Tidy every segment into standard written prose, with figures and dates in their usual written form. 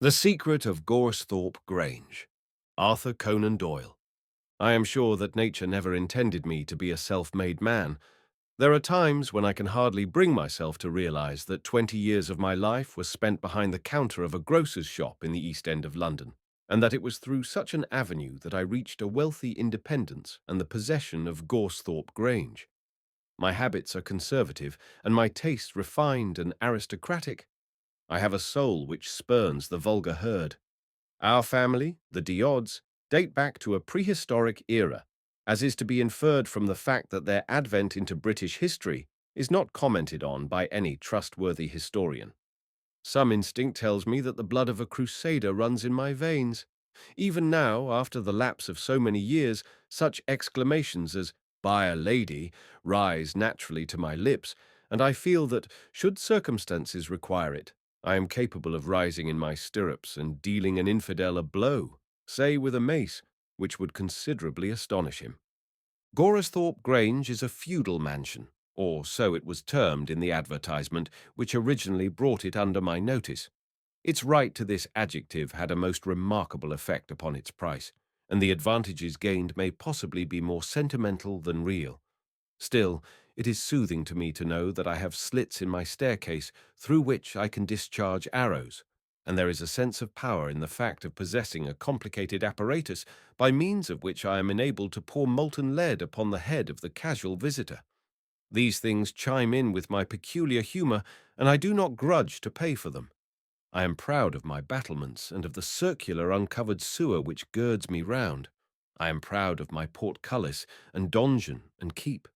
The Secret of Gorsthorpe Grange, Arthur Conan Doyle. I am sure that nature never intended me to be a self-made man. There are times when I can hardly bring myself to realize that 20 years of my life was spent behind the counter of a grocer's shop in the East End of London, and that it was through such an avenue that I reached a wealthy independence and the possession of Gorsthorpe Grange. My habits are conservative, and my tastes refined and aristocratic. I have a soul which spurns the vulgar herd. Our family, the Diods, date back to a prehistoric era, as is to be inferred from the fact that their advent into British history is not commented on by any trustworthy historian. Some instinct tells me that the blood of a crusader runs in my veins. Even now, after the lapse of so many years, such exclamations as "by a lady" rise naturally to my lips, and I feel that, should circumstances require it, I am capable of rising in my stirrups and dealing an infidel a blow, say with a mace, which would considerably astonish him. Goresthorpe Grange is a feudal mansion, or so it was termed in the advertisement which originally brought it under my notice. Its right to this adjective had a most remarkable effect upon its price, and the advantages gained may possibly be more sentimental than real. Still, it is soothing to me to know that I have slits in my staircase through which I can discharge arrows, and there is a sense of power in the fact of possessing a complicated apparatus by means of which I am enabled to pour molten lead upon the head of the casual visitor. These things chime in with my peculiar humor, and I do not grudge to pay for them. I am proud of my battlements and of the circular uncovered sewer which girds me round. I am proud of my portcullis and donjon and keep.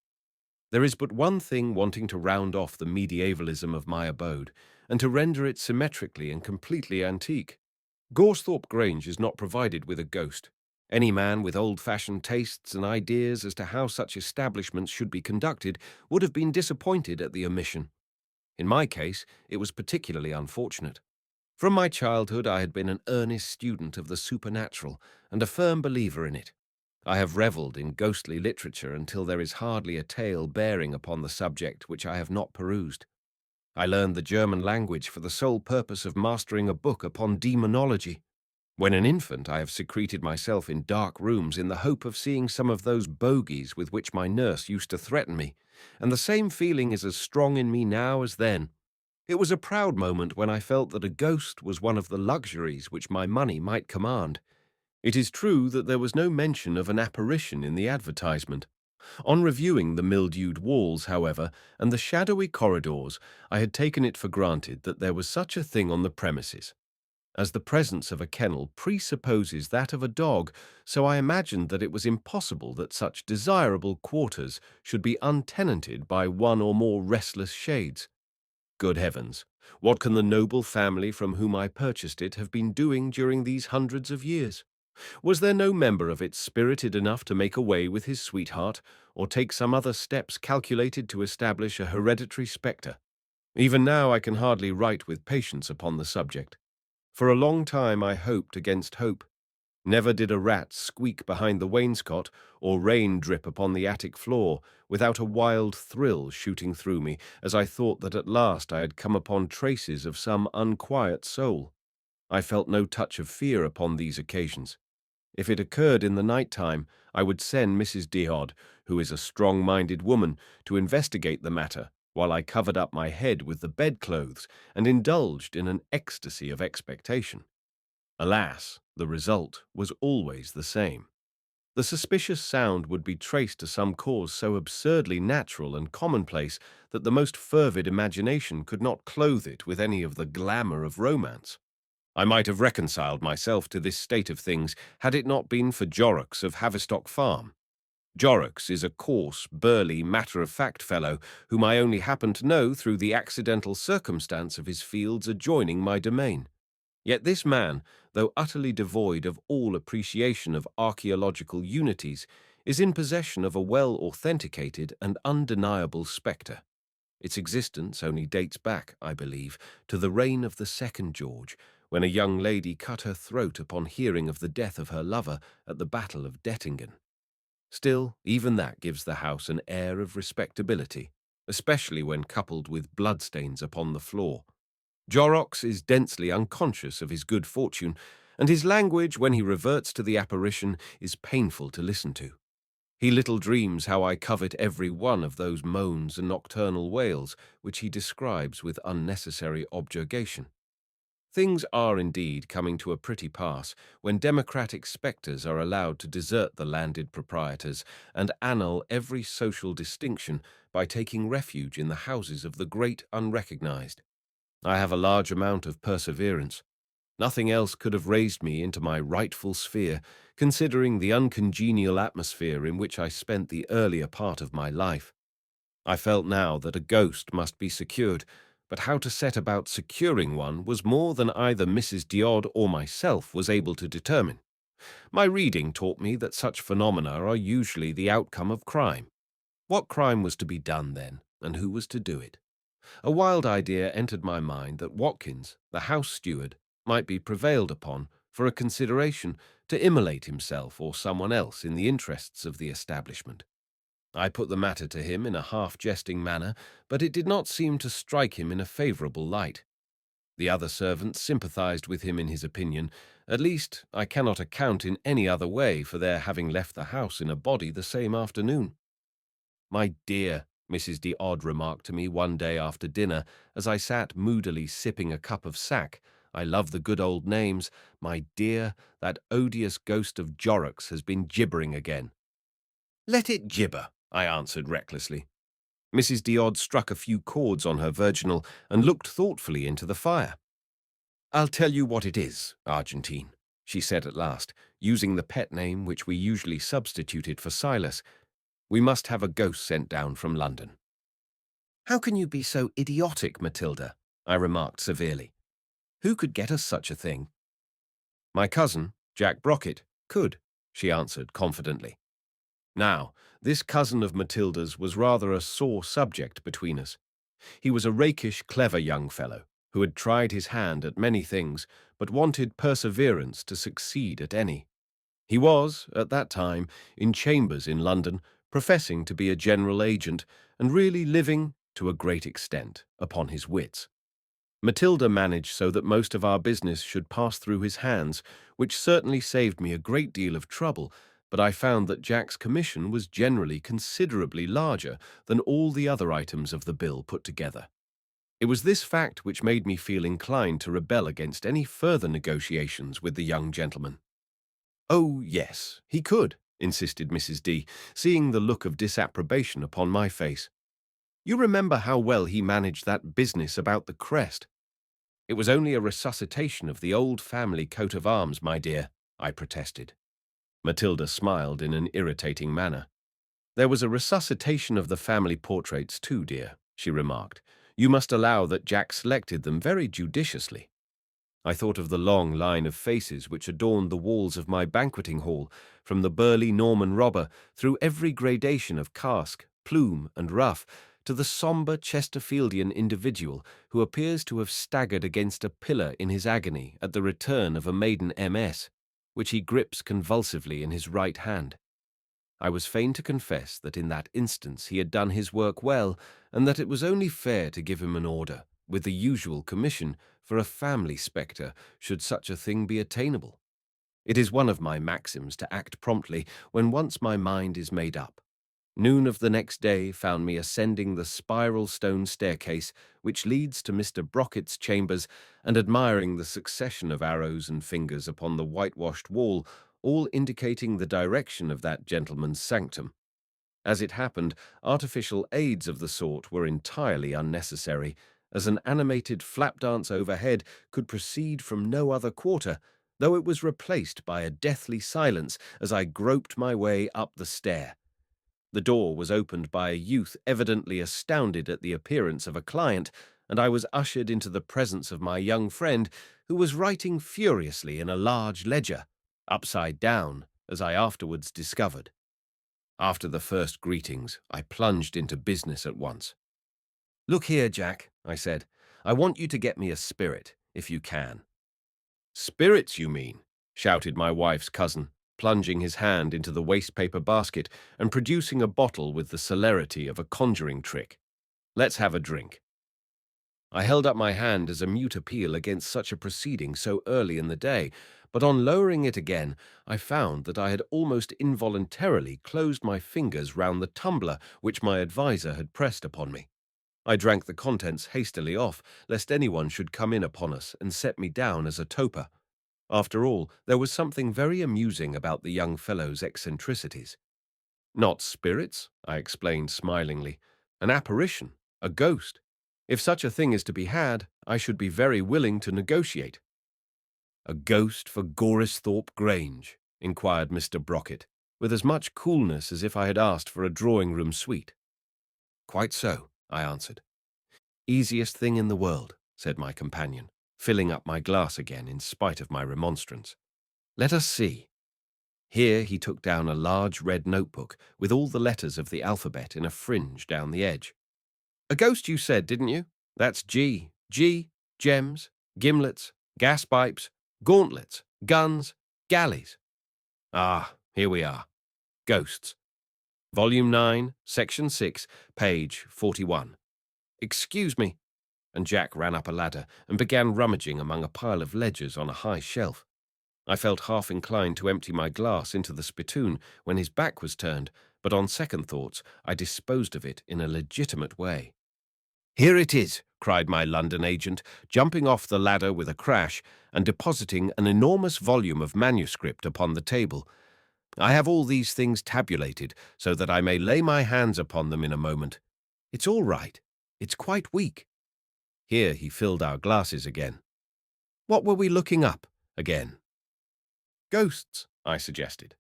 There is but one thing wanting to round off the medievalism of my abode, and to render it symmetrically and completely antique. Gorsthorpe Grange is not provided with a ghost. Any man with old-fashioned tastes and ideas as to how such establishments should be conducted would have been disappointed at the omission. In my case, it was particularly unfortunate. From my childhood I had been an earnest student of the supernatural and a firm believer in it. I have revelled in ghostly literature until there is hardly a tale bearing upon the subject which I have not perused. I learned the German language for the sole purpose of mastering a book upon demonology. When an infant, I have secreted myself in dark rooms in the hope of seeing some of those bogies with which my nurse used to threaten me, and the same feeling is as strong in me now as then. It was a proud moment when I felt that a ghost was one of the luxuries which my money might command. It is true that there was no mention of an apparition in the advertisement. On reviewing the mildewed walls, however, and the shadowy corridors, I had taken it for granted that there was such a thing on the premises. As the presence of a kennel presupposes that of a dog, so I imagined that it was impossible that such desirable quarters should be untenanted by one or more restless shades. Good heavens, what can the noble family from whom I purchased it have been doing during these hundreds of years? Was there no member of it spirited enough to make away with his sweetheart, or take some other steps calculated to establish a hereditary spectre? Even now I can hardly write with patience upon the subject. For a long time I hoped against hope. Never did a rat squeak behind the wainscot or rain drip upon the attic floor without a wild thrill shooting through me as I thought that at last I had come upon traces of some unquiet soul. I felt no touch of fear upon these occasions. If it occurred in the night time, I would send Mrs. Diod, who is a strong-minded woman, to investigate the matter, while I covered up my head with the bedclothes and indulged in an ecstasy of expectation. Alas, the result was always the same. The suspicious sound would be traced to some cause so absurdly natural and commonplace that the most fervid imagination could not clothe it with any of the glamour of romance. I might have reconciled myself to this state of things had it not been for Jorrocks of Haverstock Farm. Jorrocks is a coarse, burly, matter-of-fact fellow whom I only happen to know through the accidental circumstance of his fields adjoining my domain. Yet this man, though utterly devoid of all appreciation of archaeological unities, is in possession of a well-authenticated and undeniable spectre. Its existence only dates back, I believe, to the reign of the second George, when a young lady cut her throat upon hearing of the death of her lover at the Battle of Dettingen. Still, even that gives the house an air of respectability, especially when coupled with bloodstains upon the floor. Jorrocks is densely unconscious of his good fortune, and his language, when he reverts to the apparition, is painful to listen to. He little dreams how I covet every one of those moans and nocturnal wails which he describes with unnecessary objurgation. Things are indeed coming to a pretty pass when democratic spectres are allowed to desert the landed proprietors and annul every social distinction by taking refuge in the houses of the great unrecognized. I have a large amount of perseverance. Nothing else could have raised me into my rightful sphere, considering the uncongenial atmosphere in which I spent the earlier part of my life. I felt now that a ghost must be secured, but how to set about securing one was more than either Mrs. D'Odd or myself was able to determine. My reading taught me that such phenomena are usually the outcome of crime. What crime was to be done then, and who was to do it? A wild idea entered my mind that Watkins, the house steward, might be prevailed upon, for a consideration, to immolate himself or someone else in the interests of the establishment. I put the matter to him in a half-jesting manner, but it did not seem to strike him in a favourable light. The other servants sympathized with him in his opinion. At least, I cannot account in any other way for their having left the house in a body the same afternoon. "My dear," Mrs. D'Odd remarked to me one day after dinner, as I sat moodily sipping a cup of sack, "I love the good old names. My dear, that odious ghost of Jorrocks has been gibbering again." "Let it gibber," I answered recklessly. Mrs. D'Odd struck a few chords on her virginal and looked thoughtfully into the fire. "I'll tell you what it is, Argentine," she said at last, using the pet name which we usually substituted for Silas. "We must have a ghost sent down from London." "How can you be so idiotic, Matilda?" I remarked severely. "Who could get us such a thing?" "My cousin, Jack Brockett, could," she answered confidently. Now, this cousin of Matilda's was rather a sore subject between us. He was a rakish, clever young fellow, who had tried his hand at many things, but wanted perseverance to succeed at any. He was, at that time, in chambers in London, professing to be a general agent, and really living, to a great extent, upon his wits. Matilda managed so that most of our business should pass through his hands, which certainly saved me a great deal of trouble, but I found that Jack's commission was generally considerably larger than all the other items of the bill put together. It was this fact which made me feel inclined to rebel against any further negotiations with the young gentleman. "Oh, yes, he could," insisted Mrs. D., seeing the look of disapprobation upon my face. "You remember how well he managed that business about the crest." "It was only a resuscitation of the old family coat of arms, my dear," I protested. Matilda smiled in an irritating manner. "There was a resuscitation of the family portraits too, dear," she remarked. "You must allow that Jack selected them very judiciously." I thought of the long line of faces which adorned the walls of my banqueting hall, from the burly Norman robber, through every gradation of casque, plume, and ruff, to the sombre Chesterfieldian individual who appears to have staggered against a pillar in his agony at the return of a maiden MS, which he grips convulsively in his right hand. I was fain to confess that in that instance he had done his work well, and that it was only fair to give him an order, with the usual commission, for a family spectre, should such a thing be attainable. It is one of my maxims to act promptly when once my mind is made up. Noon of the next day found me ascending the spiral stone staircase which leads to Mr. Brockett's chambers, and admiring the succession of arrows and fingers upon the whitewashed wall, all indicating the direction of that gentleman's sanctum. As it happened, artificial aids of the sort were entirely unnecessary, as an animated flap dance overhead could proceed from no other quarter, though it was replaced by a deathly silence as I groped my way up the stair. The door was opened by a youth evidently astounded at the appearance of a client, and I was ushered into the presence of my young friend, who was writing furiously in a large ledger, upside down, as I afterwards discovered. After the first greetings, I plunged into business at once. "Look here, Jack," I said, "I want you to get me a spirit, if you can." "Spirits, you mean?" shouted my wife's cousin, plunging his hand into the waste-paper basket and producing a bottle with the celerity of a conjuring trick. "Let's have a drink." I held up my hand as a mute appeal against such a proceeding so early in the day, but on lowering it again, I found that I had almost involuntarily closed my fingers round the tumbler which my adviser had pressed upon me. I drank the contents hastily off, lest anyone should come in upon us and set me down as a toper. After all, there was something very amusing about the young fellow's eccentricities. Not spirits, I explained smilingly. An apparition, a ghost. If such a thing is to be had, I should be very willing to negotiate. A ghost for Gorstorpe Grange? Inquired Mr. Brockett, with as much coolness as if I had asked for a drawing-room suite. Quite so, I answered. Easiest thing in the world, said my companion, filling up my glass again in spite of my remonstrance. Let us see. Here he took down a large red notebook with all the letters of the alphabet in a fringe down the edge. A ghost, you said, didn't you? That's G. G, gems, gimlets, gas pipes, gauntlets, guns, galleys. Ah, here we are. Ghosts. Volume 9, Section 6, page 41. Excuse me. And Jack ran up a ladder and began rummaging among a pile of ledgers on a high shelf. I felt half inclined to empty my glass into the spittoon when his back was turned, but on second thoughts I disposed of it in a legitimate way. Here it is, cried my London agent, jumping off the ladder with a crash and depositing an enormous volume of manuscript upon the table. I have all these things tabulated so that I may lay my hands upon them in a moment. It's all right. It's quite weak. Here he filled our glasses again. What were we looking up again? Ghosts, I suggested.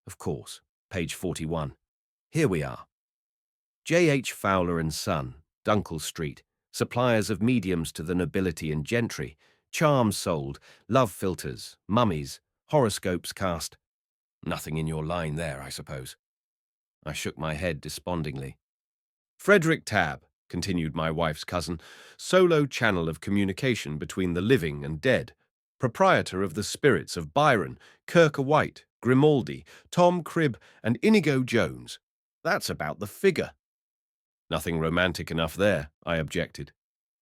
Of course, page 41. Here we are. J. H. Fowler and Son, Dunkel Street, suppliers of mediums to the nobility and gentry, charms sold, love philters, mummies, horoscopes cast. Nothing in your line there, I suppose. I shook my head despondingly. Frederick Tabb, continued my wife's cousin, solo channel of communication between the living and dead, proprietor of the spirits of Byron, Kirker White, Grimaldi, Tom Cribb, and Inigo Jones. That's about the figure. Nothing romantic enough there, I objected.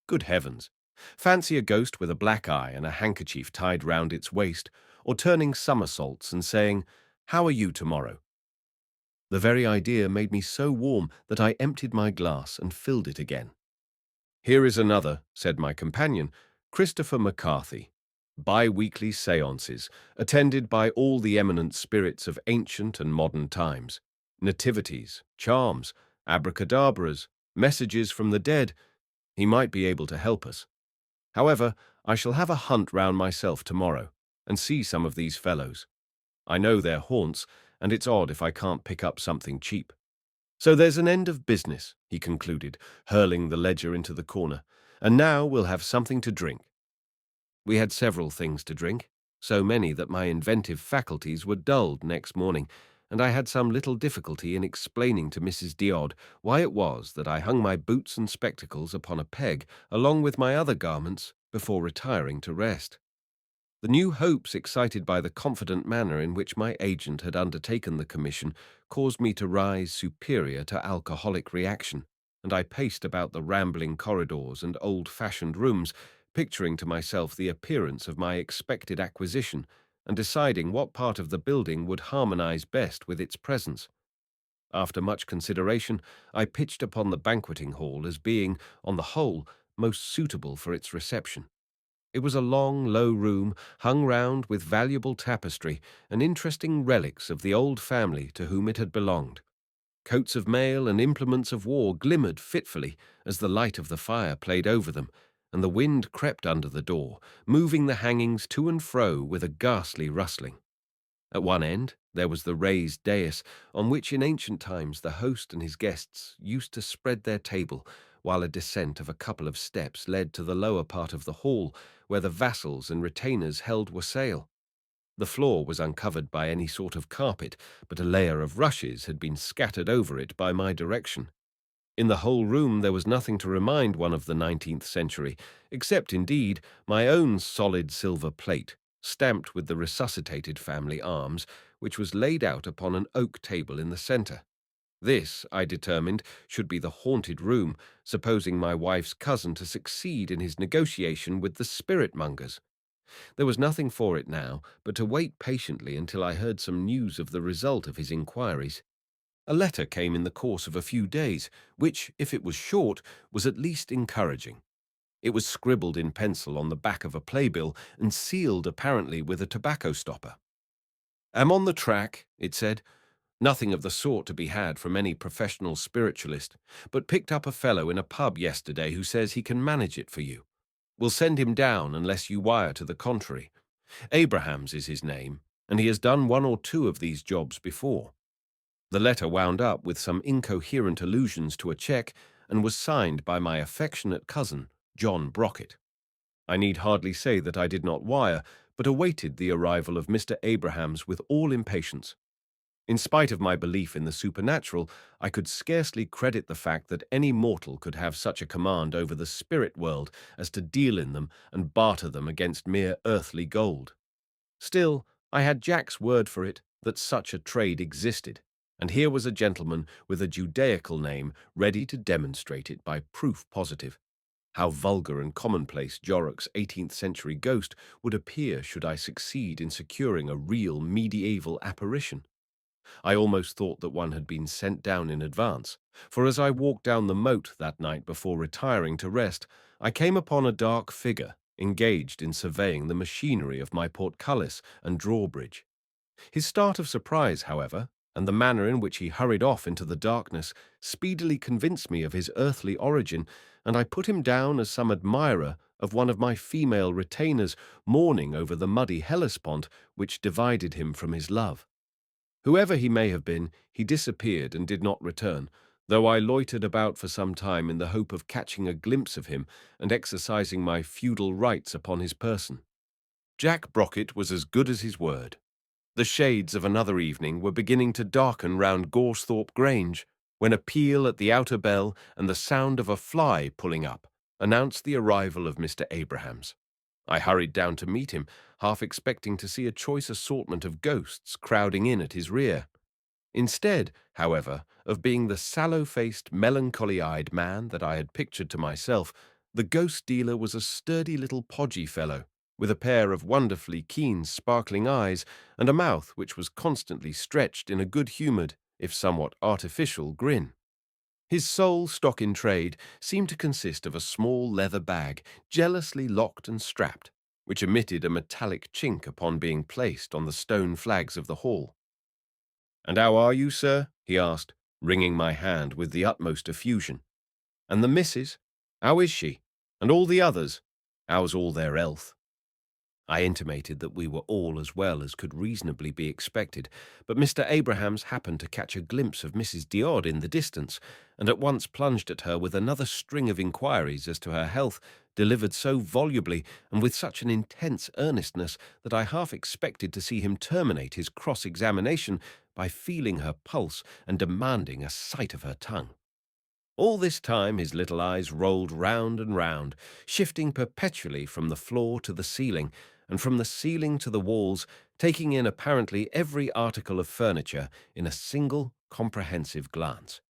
Good heavens. Fancy a ghost with a black eye and a handkerchief tied round its waist, or turning somersaults and saying, "How are you tomorrow?" The very idea made me so warm that I emptied my glass and filled it again. Here is another, said my companion, Christopher McCarthy. Bi-weekly séances, attended by all the eminent spirits of ancient and modern times. Nativities, charms, abracadabras, messages from the dead. He might be able to help us. However, I shall have a hunt round myself tomorrow and see some of these fellows. I know their haunts, and it's odd if I can't pick up something cheap. So there's an end of business, he concluded, hurling the ledger into the corner, and now we'll have something to drink. We had several things to drink, so many that my inventive faculties were dulled next morning, and I had some little difficulty in explaining to Mrs. Diod why it was that I hung my boots and spectacles upon a peg along with my other garments before retiring to rest. The new hopes excited by the confident manner in which my agent had undertaken the commission caused me to rise superior to alcoholic reaction, and I paced about the rambling corridors and old-fashioned rooms, picturing to myself the appearance of my expected acquisition and deciding what part of the building would harmonize best with its presence. After much consideration, I pitched upon the banqueting hall as being, on the whole, most suitable for its reception. It was a long, low room, hung round with valuable tapestry and interesting relics of the old family to whom it had belonged. Coats of mail and implements of war glimmered fitfully as the light of the fire played over them, and the wind crept under the door, moving the hangings to and fro with a ghastly rustling. At one end there was the raised dais on which in ancient times the host and his guests used to spread their table, while a descent of a couple of steps led to the lower part of the hall, where the vassals and retainers held wassail. The floor was uncovered by any sort of carpet, but a layer of rushes had been scattered over it by my direction. In the whole room there was nothing to remind one of the 19th century, except, indeed, my own solid silver plate, stamped with the resuscitated family arms, which was laid out upon an oak table in the centre. This, I determined, should be the haunted room, supposing my wife's cousin to succeed in his negotiation with the spirit-mongers. There was nothing for it now but to wait patiently until I heard some news of the result of his inquiries. A letter came in the course of a few days, which, if it was short, was at least encouraging. It was scribbled in pencil on the back of a playbill and sealed apparently with a tobacco stopper. "Am on the track," it said. "Nothing of the sort to be had from any professional spiritualist, but picked up a fellow in a pub yesterday who says he can manage it for you. We'll send him down unless you wire to the contrary. Abrahams is his name, and he has done one or two of these jobs before." The letter wound up with some incoherent allusions to a cheque and was signed by my affectionate cousin, John Brockett. I need hardly say that I did not wire, but awaited the arrival of Mr. Abrahams with all impatience. In spite of my belief in the supernatural, I could scarcely credit the fact that any mortal could have such a command over the spirit world as to deal in them and barter them against mere earthly gold. Still, I had Jack's word for it that such a trade existed, and here was a gentleman with a Judaical name ready to demonstrate it by proof positive. How vulgar and commonplace Jorrocks' 18th-century ghost would appear should I succeed in securing a real medieval apparition. I almost thought that one had been sent down in advance, for as I walked down the moat that night before retiring to rest, I came upon a dark figure engaged in surveying the machinery of my portcullis and drawbridge. His start of surprise, however, and the manner in which he hurried off into the darkness speedily convinced me of his earthly origin, and I put him down as some admirer of one of my female retainers mourning over the muddy Hellespont which divided him from his love. Whoever he may have been, he disappeared and did not return, though I loitered about for some time in the hope of catching a glimpse of him and exercising my feudal rights upon his person. Jack Brockett was as good as his word. The shades of another evening were beginning to darken round Gorsthorpe Grange, when a peal at the outer bell and the sound of a fly pulling up announced the arrival of Mr. Abrahams. I hurried down to meet him, half expecting to see a choice assortment of ghosts crowding in at his rear. Instead, however, of being the sallow-faced, melancholy-eyed man that I had pictured to myself, the ghost dealer was a sturdy little podgy fellow, with a pair of wonderfully keen, sparkling eyes and a mouth which was constantly stretched in a good-humoured, if somewhat artificial, grin. His sole stock in trade seemed to consist of a small leather bag, jealously locked and strapped, which emitted a metallic chink upon being placed on the stone flags of the hall. "And how are you, sir?" he asked, wringing my hand with the utmost effusion. "And the missus? How is she? And all the others? How's all their health?" I intimated that we were all as well as could reasonably be expected, but Mr. Abrahams happened to catch a glimpse of Mrs. Diod in the distance, and at once plunged at her with another string of inquiries as to her health, delivered so volubly and with such an intense earnestness that I half expected to see him terminate his cross-examination by feeling her pulse and demanding a sight of her tongue. All this time his little eyes rolled round and round, shifting perpetually from the floor to the ceiling, and from the ceiling to the walls, taking in apparently every article of furniture in a single comprehensive glance.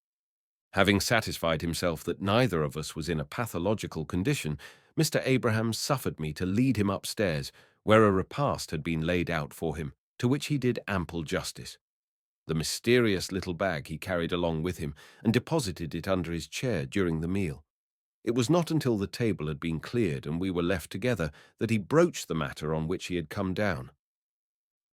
Having satisfied himself that neither of us was in a pathological condition, Mr. Abrahams suffered me to lead him upstairs, where a repast had been laid out for him, to which he did ample justice. The mysterious little bag he carried along with him and deposited it under his chair during the meal. It was not until the table had been cleared and we were left together that he broached the matter on which he had come down.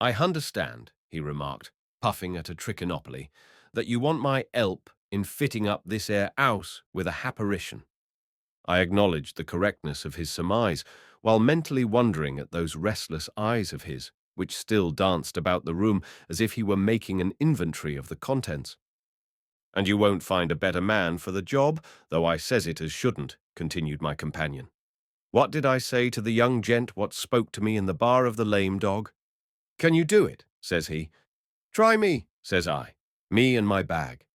"I understand," he remarked, puffing at a trichinopoly, "that you want my help in fitting up this 'ere house with a happarition." I acknowledged the correctness of his surmise, while mentally wondering at those restless eyes of his, which still danced about the room as if he were making an inventory of the contents. "And you won't find a better man for the job, though I says it as shouldn't," continued my companion. "What did I say to the young gent what spoke to me in the bar of the Lame Dog? 'Can you do it?' says he. 'Try me,' says I, 'me and my bag.'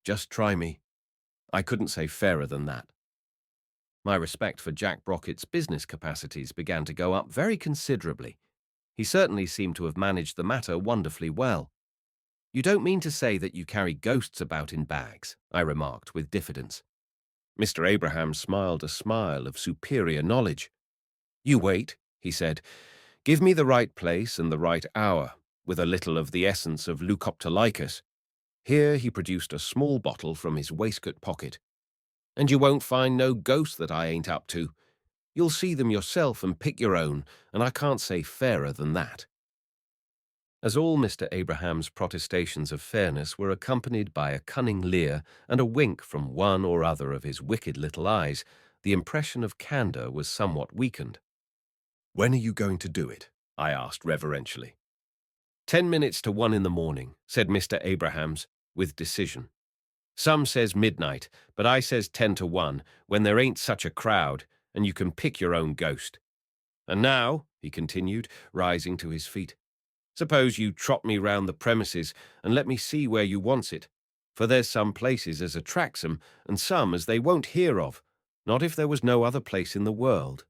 Just try me. I couldn't say fairer than that." My respect for Jack Brockett's business capacities began to go up very considerably. He certainly seemed to have managed the matter wonderfully well. You don't mean to say that you carry ghosts about in bags, I remarked with diffidence. Mr. Abraham smiled a smile of superior knowledge. You wait, he said. Give me the right place and the right hour, with a little of the essence of Leucoptolycus. Here he produced a small bottle from his waistcoat pocket. And you won't find no ghost that I ain't up to. You'll see them yourself and pick your own, and I can't say fairer than that. As all Mr. Abraham's protestations of fairness were accompanied by a cunning leer and a wink from one or other of his wicked little eyes, the impression of candour was somewhat weakened. When are you going to do it? I asked reverentially. 10 minutes to 1 in the morning, said Mr. Abrahams, with decision. Some says midnight, but I says 10 to 1, when there ain't such a crowd, and you can pick your own ghost. And now, he continued, rising to his feet, suppose you trot me round the premises and let me see where you wants it, for there's some places as attracts 'em, and some as they won't hear of, not if there was no other place in the world.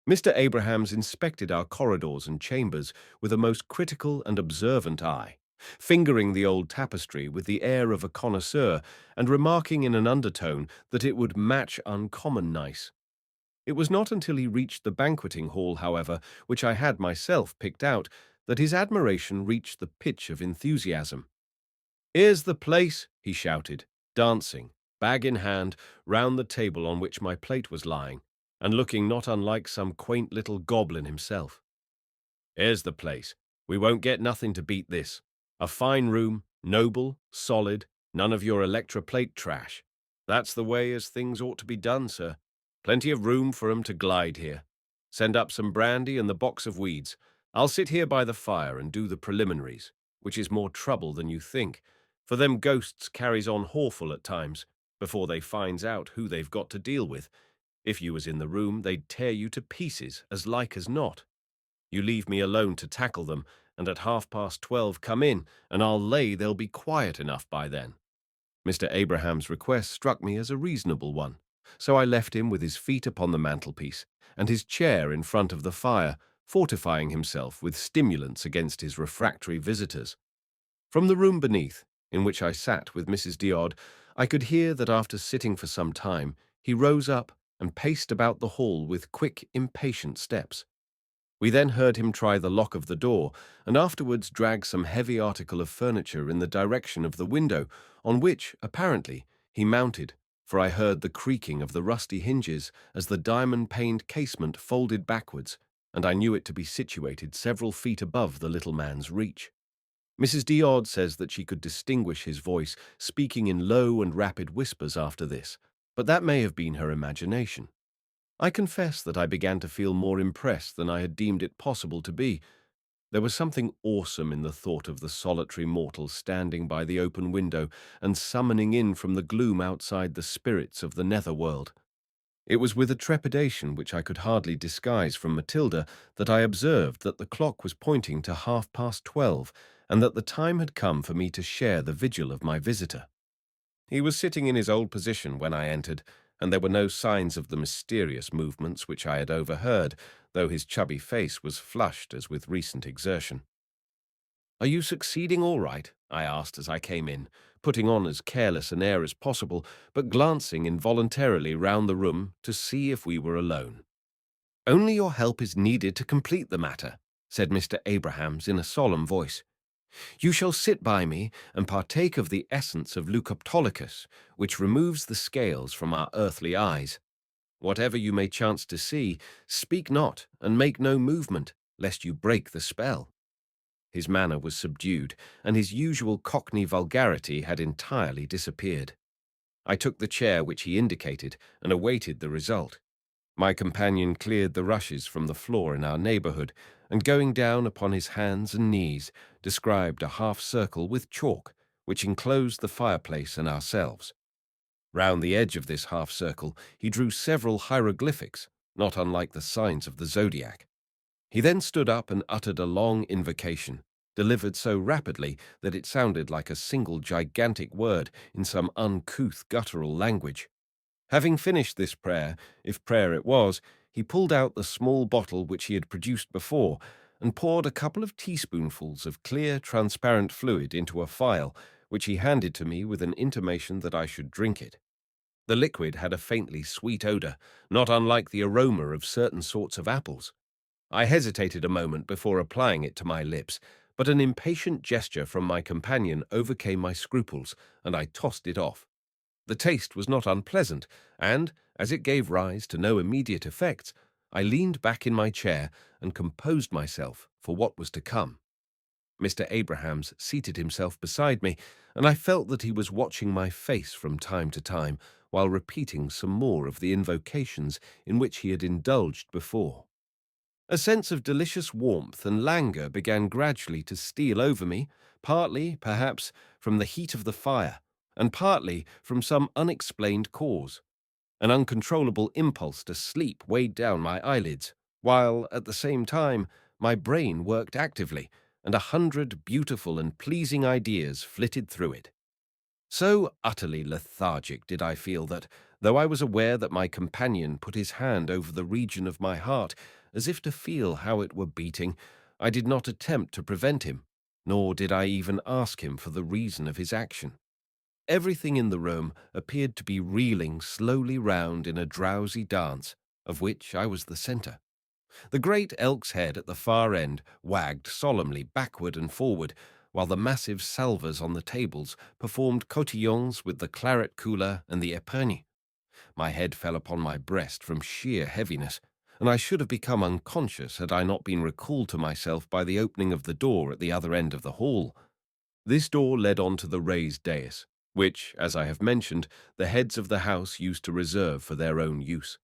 Mr. Abrahams inspected our corridors and chambers with a most critical and observant eye, fingering the old tapestry with the air of a connoisseur and remarking in an undertone that it would match uncommon nice. It was not until he reached the banqueting hall, however, which I had myself picked out, that his admiration reached the pitch of enthusiasm. Here's the place, he shouted, dancing, bag in hand, round the table on which my plate was lying, and looking not unlike some quaint little goblin himself. Here's the place. We won't get nothing to beat this. A fine room, noble, solid, none of your electroplate trash. That's the way as things ought to be done, sir. Plenty of room for 'em to glide here. Send up some brandy and the box of weeds. I'll sit here by the fire and do the preliminaries, which is more trouble than you think, for them ghosts carries on hawful at times, before they finds out who they've got to deal with. If you was in the room, they'd tear you to pieces, as like as not. You leave me alone to tackle them, and at 12:30 come in, and I'll lay they'll be quiet enough by then. Mr. Abraham's request struck me as a reasonable one, so I left him with his feet upon the mantelpiece, and his chair in front of the fire, fortifying himself with stimulants against his refractory visitors. From the room beneath, in which I sat with Mrs. D'Odd, I could hear that after sitting for some time, he rose up and paced about the hall with quick, impatient steps. We then heard him try the lock of the door, and afterwards drag some heavy article of furniture in the direction of the window, on which, apparently, he mounted, for I heard the creaking of the rusty hinges as the diamond-paned casement folded backwards, and I knew it to be situated several feet above the little man's reach. Mrs. D'Odd says that she could distinguish his voice speaking in low and rapid whispers after this, but that may have been her imagination. I confess that I began to feel more impressed than I had deemed it possible to be. There was something awesome in the thought of the solitary mortal standing by the open window and summoning in from the gloom outside the spirits of the netherworld. It was with a trepidation which I could hardly disguise from Matilda that I observed that the clock was pointing to 12:30, and that the time had come for me to share the vigil of my visitor. He was sitting in his old position when I entered, and there were no signs of the mysterious movements which I had overheard, though his chubby face was flushed as with recent exertion. "Are you succeeding all right?" I asked as I came in, putting on as careless an air as possible, but glancing involuntarily round the room to see if we were alone. "Only your help is needed to complete the matter," said Mr. Abrahams in a solemn voice. "You shall sit by me and partake of the essence of Leucoptolycus, which removes the scales from our earthly eyes. Whatever you may chance to see, speak not and make no movement, lest you break the spell." His manner was subdued, and his usual Cockney vulgarity had entirely disappeared. I took the chair which he indicated and awaited the result. My companion cleared the rushes from the floor in our neighbourhood, and going down upon his hands and knees, described a half-circle with chalk, which enclosed the fireplace and ourselves. Round the edge of this half-circle he drew several hieroglyphics, not unlike the signs of the zodiac. He then stood up and uttered a long invocation, delivered so rapidly that it sounded like a single gigantic word in some uncouth guttural language. Having finished this prayer, if prayer it was, he pulled out the small bottle which he had produced before, and poured a couple of teaspoonfuls of clear, transparent fluid into a phial, which he handed to me with an intimation that I should drink it. The liquid had a faintly sweet odor, not unlike the aroma of certain sorts of apples. I hesitated a moment before applying it to my lips, but an impatient gesture from my companion overcame my scruples, and I tossed it off. The taste was not unpleasant, and, as it gave rise to no immediate effects, I leaned back in my chair and composed myself for what was to come. Mr. Abrahams seated himself beside me, and I felt that he was watching my face from time to time while repeating some more of the invocations in which he had indulged before. A sense of delicious warmth and languor began gradually to steal over me, partly, perhaps, from the heat of the fire, and partly from some unexplained cause. An uncontrollable impulse to sleep weighed down my eyelids, while, at the same time, my brain worked actively, and 100 beautiful and pleasing ideas flitted through it. So utterly lethargic did I feel that, though I was aware that my companion put his hand over the region of my heart, as if to feel how it were beating, I did not attempt to prevent him, nor did I even ask him for the reason of his action. Everything in the room appeared to be reeling slowly round in a drowsy dance, of which I was the centre. The great elk's head at the far end wagged solemnly backward and forward, while the massive salvers on the tables performed cotillons with the claret cooler and the épergne. My head fell upon my breast from sheer heaviness, and I should have become unconscious had I not been recalled to myself by the opening of the door at the other end of the hall. This door led on to the raised dais, which, as I have mentioned, the heads of the house used to reserve for their own use.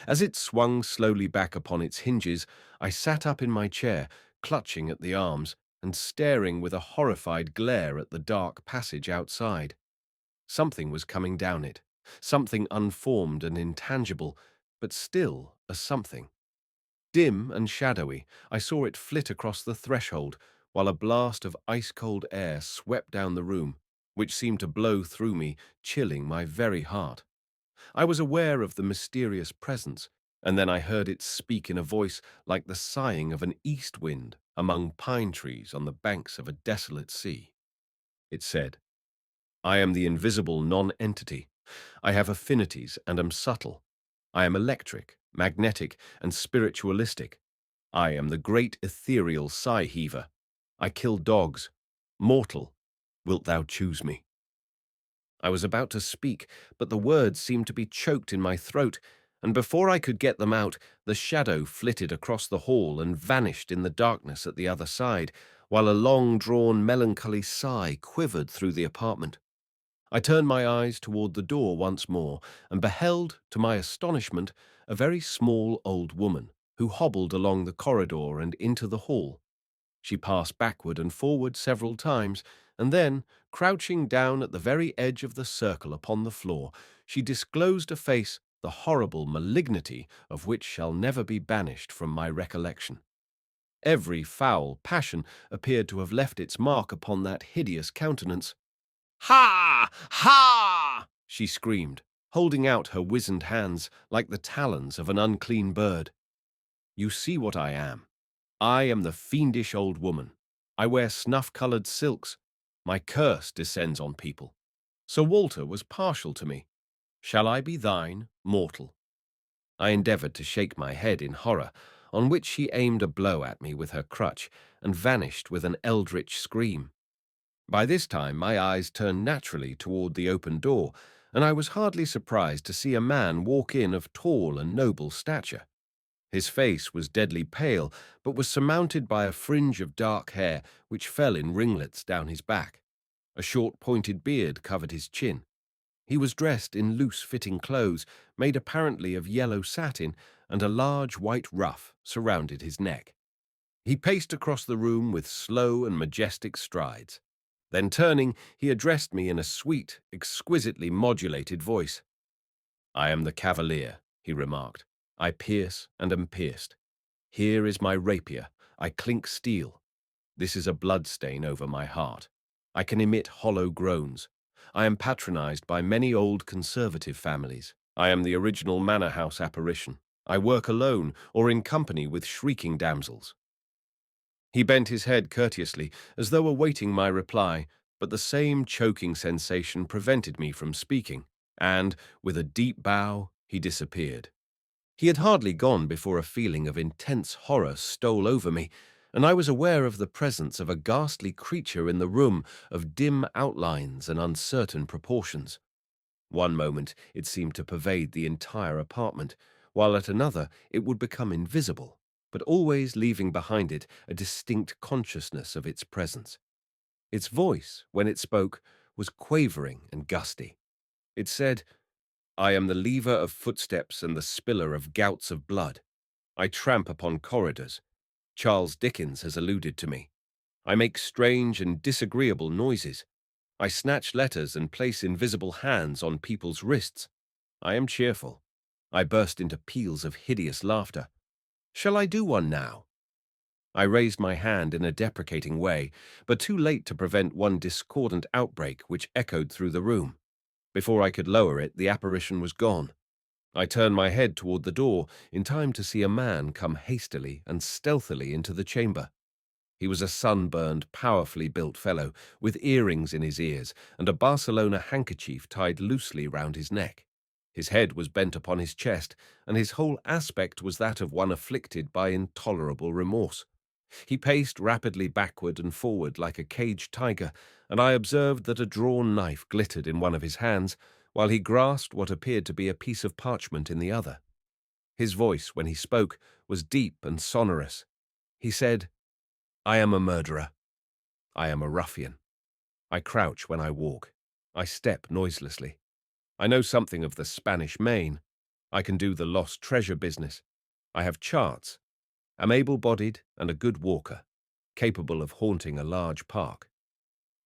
As it swung slowly back upon its hinges, I sat up in my chair, clutching at the arms, and staring with a horrified glare at the dark passage outside. Something was coming down it, something unformed and intangible, but still a something. Dim and shadowy, I saw it flit across the threshold, while a blast of ice-cold air swept down the room, which seemed to blow through me, chilling my very heart. I was aware of the mysterious presence, and then I heard it speak in a voice like the sighing of an east wind among pine trees on the banks of a desolate sea. It said, "I am the invisible non-entity. I have affinities and am subtle. I am electric, magnetic, and spiritualistic. I am the great ethereal sigh-heaver. I kill dogs. Mortal, wilt thou choose me?" I was about to speak, but the words seemed to be choked in my throat, and before I could get them out, the shadow flitted across the hall and vanished in the darkness at the other side, while a long-drawn melancholy sigh quivered through the apartment. I turned my eyes toward the door once more, and beheld, to my astonishment, a very small old woman, who hobbled along the corridor and into the hall. She passed backward and forward several times, and then, crouching down at the very edge of the circle upon the floor, she disclosed a face, the horrible malignity of which shall never be banished from my recollection. Every foul passion appeared to have left its mark upon that hideous countenance. "Ha! Ha!" she screamed, holding out her wizened hands like the talons of an unclean bird. "You see what I am. I am the fiendish old woman. I wear snuff-colored silks. My curse descends on people. Sir Walter was partial to me. Shall I be thine, mortal?" I endeavored to shake my head in horror, on which she aimed a blow at me with her crutch and vanished with an eldritch scream. By this time my eyes turned naturally toward the open door, and I was hardly surprised to see a man walk in of tall and noble stature. His face was deadly pale, but was surmounted by a fringe of dark hair which fell in ringlets down his back. A short pointed beard covered his chin. He was dressed in loose-fitting clothes, made apparently of yellow satin, and a large white ruff surrounded his neck. He paced across the room with slow and majestic strides. Then turning, he addressed me in a sweet, exquisitely modulated voice. "I am the cavalier," he remarked. "I pierce and am pierced. Here is my rapier. I clink steel. This is a blood-stain over my heart. I can emit hollow groans. I am patronized by many old conservative families. I am the original manor-house apparition. I work alone or in company with shrieking damsels." He bent his head courteously, as though awaiting my reply, but the same choking sensation prevented me from speaking, and, with a deep bow, he disappeared. He had hardly gone before a feeling of intense horror stole over me, and I was aware of the presence of a ghastly creature in the room of dim outlines and uncertain proportions. One moment it seemed to pervade the entire apartment, while at another it would become invisible, but always leaving behind it a distinct consciousness of its presence. Its voice, when it spoke, was quavering and gusty. It said, "I am the lever of footsteps and the spiller of gouts of blood. I tramp upon corridors. Charles Dickens has alluded to me. I make strange and disagreeable noises. I snatch letters and place invisible hands on people's wrists. I am cheerful. I burst into peals of hideous laughter. Shall I do one now?" I raised my hand in a deprecating way, but too late to prevent one discordant outbreak which echoed through the room. Before I could lower it, the apparition was gone. I turned my head toward the door in time to see a man come hastily and stealthily into the chamber. He was a sunburned, powerfully built fellow, with earrings in his ears and a Barcelona handkerchief tied loosely round his neck. His head was bent upon his chest, and his whole aspect was that of one afflicted by intolerable remorse. He paced rapidly backward and forward like a caged tiger, and I observed that a drawn knife glittered in one of his hands, while he grasped what appeared to be a piece of parchment in the other. His voice, when he spoke, was deep and sonorous. He said, "I am a murderer. I am a ruffian. I crouch when I walk. I step noiselessly. I know something of the Spanish Main. I can do the lost treasure business. I have charts. Am able-bodied and a good walker, capable of haunting a large park."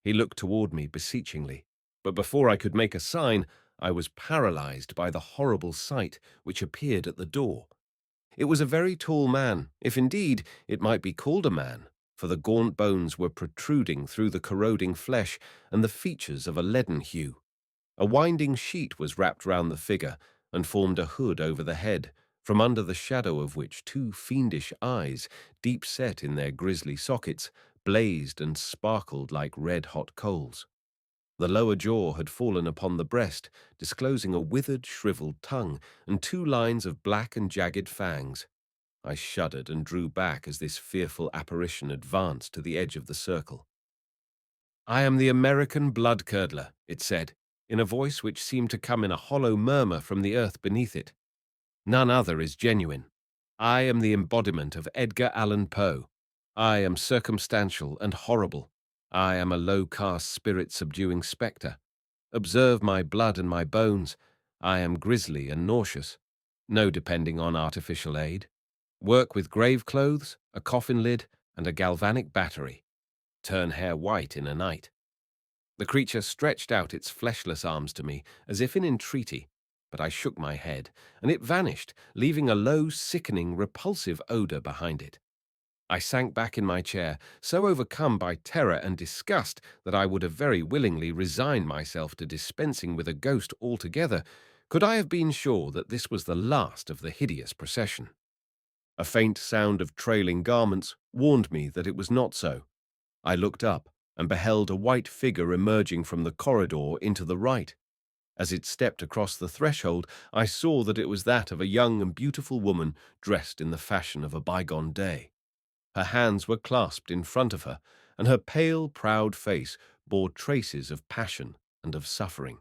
He looked toward me beseechingly, but before I could make a sign, I was paralyzed by the horrible sight which appeared at the door. It was a very tall man, if indeed it might be called a man, for the gaunt bones were protruding through the corroding flesh and the features of a leaden hue. A winding sheet was wrapped round the figure and formed a hood over the head, from under the shadow of which two fiendish eyes, deep set in their grisly sockets, blazed and sparkled like red-hot coals. The lower jaw had fallen upon the breast, disclosing a withered, shriveled tongue and two lines of black and jagged fangs. I shuddered and drew back as this fearful apparition advanced to the edge of the circle. "I am the American blood-curdler," it said, in a voice which seemed to come in a hollow murmur from the earth beneath it. "None other is genuine. I am the embodiment of Edgar Allan Poe. I am circumstantial and horrible. I am a low-caste spirit-subduing spectre. Observe my blood and my bones. I am grisly and nauseous. No depending on artificial aid. Work with grave clothes, a coffin lid, and a galvanic battery. Turn hair white in a night." The creature stretched out its fleshless arms to me, as if in entreaty, but I shook my head, and it vanished, leaving a low, sickening, repulsive odor behind it. I sank back in my chair, so overcome by terror and disgust that I would have very willingly resigned myself to dispensing with a ghost altogether, could I have been sure that this was the last of the hideous procession. A faint sound of trailing garments warned me that it was not so. I looked up and beheld a white figure emerging from the corridor into the right. As it stepped across the threshold, I saw that it was that of a young and beautiful woman dressed in the fashion of a bygone day. Her hands were clasped in front of her, and her pale, proud face bore traces of passion and of suffering.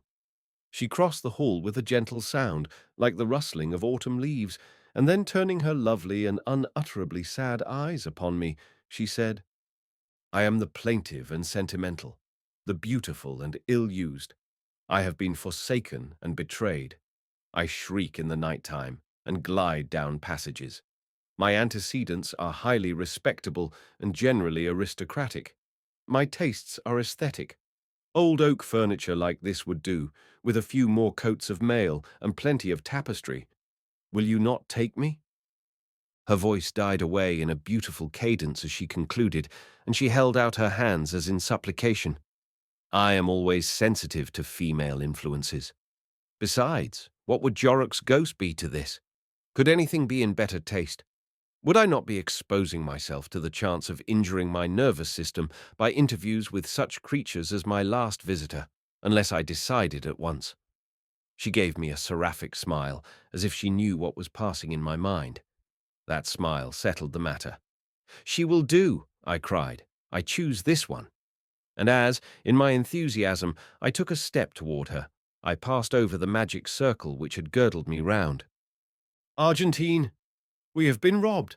She crossed the hall with a gentle sound, like the rustling of autumn leaves, and then turning her lovely and unutterably sad eyes upon me, she said, "I am the plaintive and sentimental, the beautiful and ill-used. I have been forsaken and betrayed. I shriek in the night time and glide down passages. My antecedents are highly respectable and generally aristocratic. My tastes are aesthetic. Old oak furniture like this would do, with a few more coats of mail and plenty of tapestry. Will you not take me?" Her voice died away in a beautiful cadence as she concluded, and she held out her hands as in supplication. I am always sensitive to female influences. Besides, what would Jorrocks' ghost be to this? Could anything be in better taste? Would I not be exposing myself to the chance of injuring my nervous system by interviews with such creatures as my last visitor, unless I decided at once? She gave me a seraphic smile, as if she knew what was passing in my mind. That smile settled the matter. "She will do," I cried. "I choose this one." And as, in my enthusiasm, I took a step toward her, I passed over the magic circle which had girdled me round. "Argentine, we have been robbed."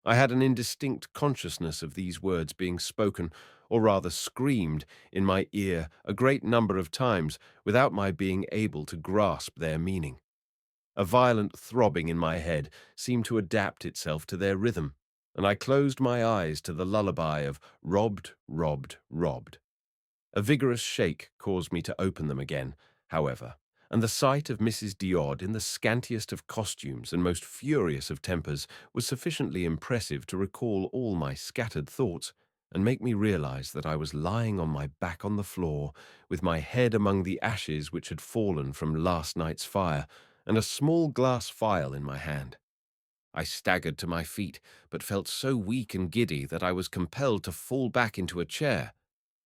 I had an indistinct consciousness of these words being spoken, or rather screamed, in my ear a great number of times without my being able to grasp their meaning. A violent throbbing in my head seemed to adapt itself to their rhythm, and I closed my eyes to the lullaby of robbed, robbed, robbed. A vigorous shake caused me to open them again, however, and the sight of Mrs. Diod in the scantiest of costumes and most furious of tempers was sufficiently impressive to recall all my scattered thoughts and make me realize that I was lying on my back on the floor, with my head among the ashes which had fallen from last night's fire, and a small glass phial in my hand. I staggered to my feet, but felt so weak and giddy that I was compelled to fall back into a chair.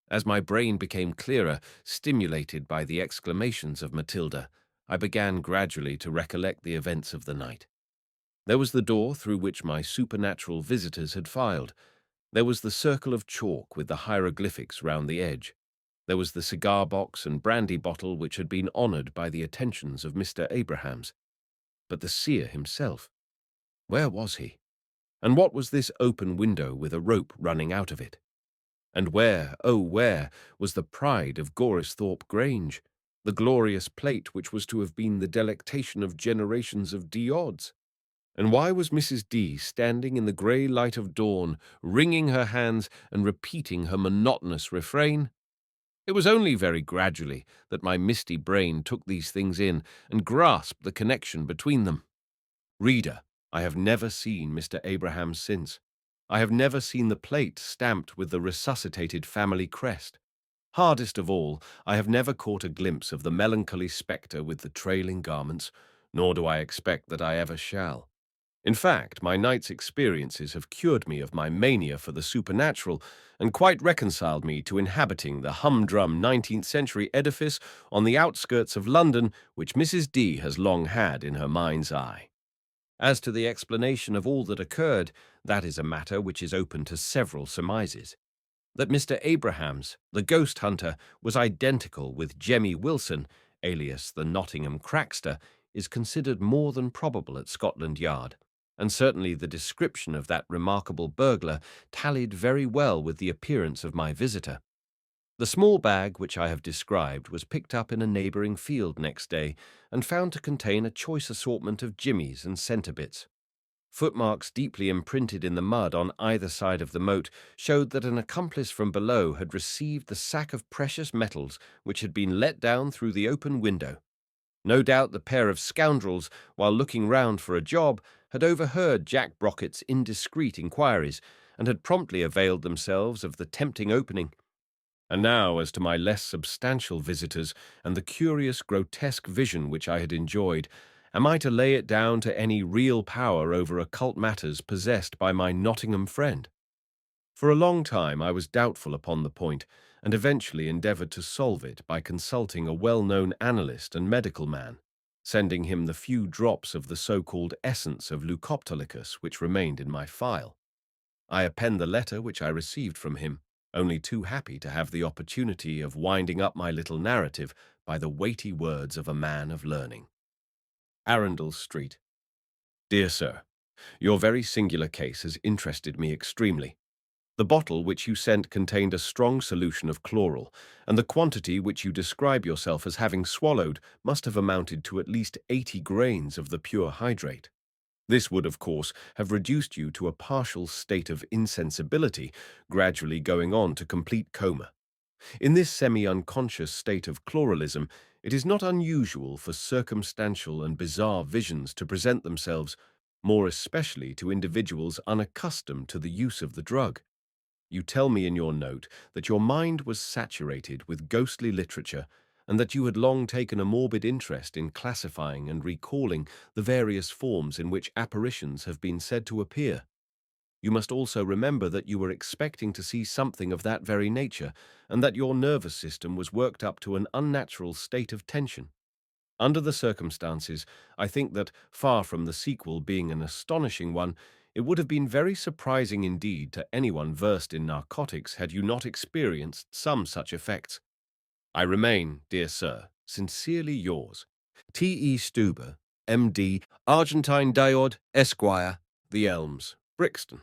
As my brain became clearer, stimulated by the exclamations of Matilda, I began gradually to recollect the events of the night. There was the door through which my supernatural visitors had filed. There was the circle of chalk with the hieroglyphics round the edge. There was the cigar box and brandy bottle which had been honoured by the attentions of Mr. Abrahams. But the seer himself, where was he? And what was this open window with a rope running out of it? And where, oh where, was the pride of Gorstorpe Grange, the glorious plate which was to have been the delectation of generations of Diods? And why was Mrs. D standing in the grey light of dawn, wringing her hands and repeating her monotonous refrain? It was only very gradually that my misty brain took these things in and grasped the connection between them. Reader, I have never seen Mr. Abrahams since. I have never seen the plate stamped with the resuscitated family crest. Hardest of all, I have never caught a glimpse of the melancholy spectre with the trailing garments, nor do I expect that I ever shall. In fact, my night's experiences have cured me of my mania for the supernatural and quite reconciled me to inhabiting the humdrum 19th-century edifice on the outskirts of London which Mrs. D has long had in her mind's eye. As to the explanation of all that occurred, that is a matter which is open to several surmises. That Mr. Abrahams, the ghost hunter, was identical with Jemmy Wilson, alias the Nottingham Crackster, is considered more than probable at Scotland Yard, and certainly the description of that remarkable burglar tallied very well with the appearance of my visitor. The small bag which I have described was picked up in a neighbouring field next day and found to contain a choice assortment of jimmies and centre bits. Footmarks deeply imprinted in the mud on either side of the moat showed that an accomplice from below had received the sack of precious metals which had been let down through the open window. No doubt the pair of scoundrels, while looking round for a job, had overheard Jack Brocket's indiscreet inquiries and had promptly availed themselves of the tempting opening. And now, as to my less substantial visitors and the curious, grotesque vision which I had enjoyed, am I to lay it down to any real power over occult matters possessed by my Nottingham friend? For a long time I was doubtful upon the point, and eventually endeavoured to solve it by consulting a well-known analyst and medical man, sending him the few drops of the so-called essence of Leucoptolicus which remained in my phial. I append the letter which I received from him, only too happy to have the opportunity of winding up my little narrative by the weighty words of a man of learning. Arundel Street. Dear Sir, your very singular case has interested me extremely. The bottle which you sent contained a strong solution of chloral, and the quantity which you describe yourself as having swallowed must have amounted to at least 80 grains of the pure hydrate. This would, of course, have reduced you to a partial state of insensibility, gradually going on to complete coma. In this semi-unconscious state of chloralism, it is not unusual for circumstantial and bizarre visions to present themselves, more especially to individuals unaccustomed to the use of the drug. You tell me in your note that your mind was saturated with ghostly literature, and that you had long taken a morbid interest in classifying and recalling the various forms in which apparitions have been said to appear. You must also remember that you were expecting to see something of that very nature, and that your nervous system was worked up to an unnatural state of tension. Under the circumstances, I think that, far from the sequel being an astonishing one, it would have been very surprising indeed to anyone versed in narcotics had you not experienced some such effects. I remain, dear sir, sincerely yours, T.E. Stuber, M.D., Argentine Diod, Esquire, The Elms, Brixton.